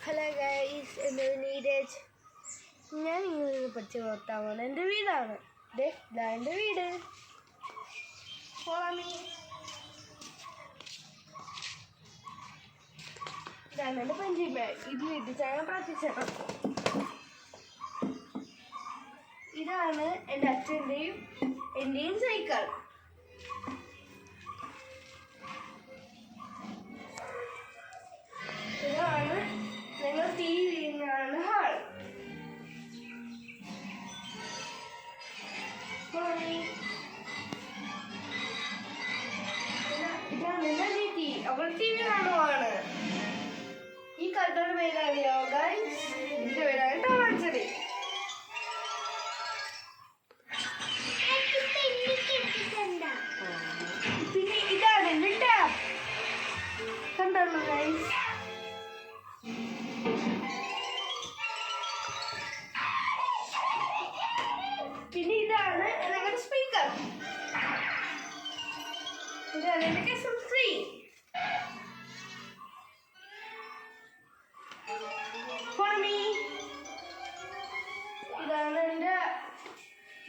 Hello guys, എൻ്റെ നീരജ്. ഞാൻ ഇങ്ങനെ പഠിച്ച് വളർത്താൻ പോകുന്നത് എൻ്റെ വീടാണ്. ഇതാ എൻ്റെ വീട്. ഇതാണ് എൻ്റെ പഞ്ചിങ് ബാഗ്. ഇത് വീട്ടിൽ പ്രാർത്ഥിച്ചത്. ഇതാണ് എൻ്റെ എൻ്റെയും സൈക്കിൾ. ഇതാണ് ഞങ്ങൾ TV കാണുന്ന ഹാൾ. ഇതാണ് എൻ്റെ അനിയത്തി. അവൾ TV കാണുവാണ്. ഈ കട്ടയുടെ പേരറിയോ ഗൈസ്? ഇതിന്റെ പേരാണ് ടമാച്ചറി. പിന്നെ ഇതാണ് എൻ്റെ ടാപ്പ്. കണ്ടല്ലോ ഗൈസ്. പിന്നെ ഇതാണ് ഞങ്ങളുടെ സ്പീക്കർ. ഇതാണ് എൻ്റെ കേസും ഫ്രീ. ഇതാണ് എൻ്റെ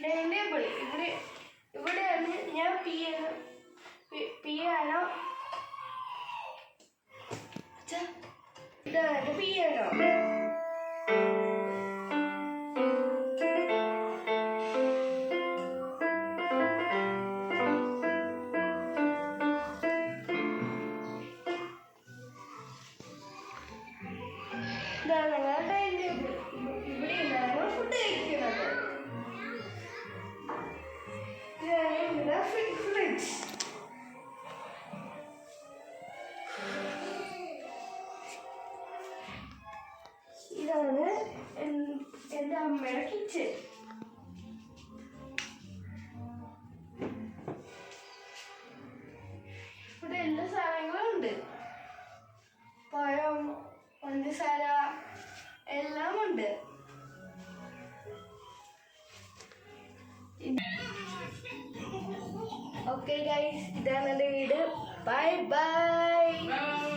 ഡൈനിങ് ടേബിൾ. ഇവിടെയാണ് ഞാൻ പിയാനോ. ഇതാണ് എൻ്റെ പിയാനോ. ഇതാണ് ഞങ്ങളുടെ ഡൈനിങ് ടേബിൾ. ഇവിടെയാണ് ഫുഡ് കഴിക്കുന്നത്. ഇതാണ് ഫ്രിഡ്ജ്. ഇതാണ് എൻ്റെ അമ്മയുടെ കിച്ചൺ. ഇവിടെ എല്ലാ സാധനങ്ങളും ഉണ്ട്. പഴം, പഞ്ചസാര എല്ലാം ഉണ്ട്. ഓക്കെ ഗൈസ്, ഇതാണ് എൻ്റെ വീട്. Bye bye.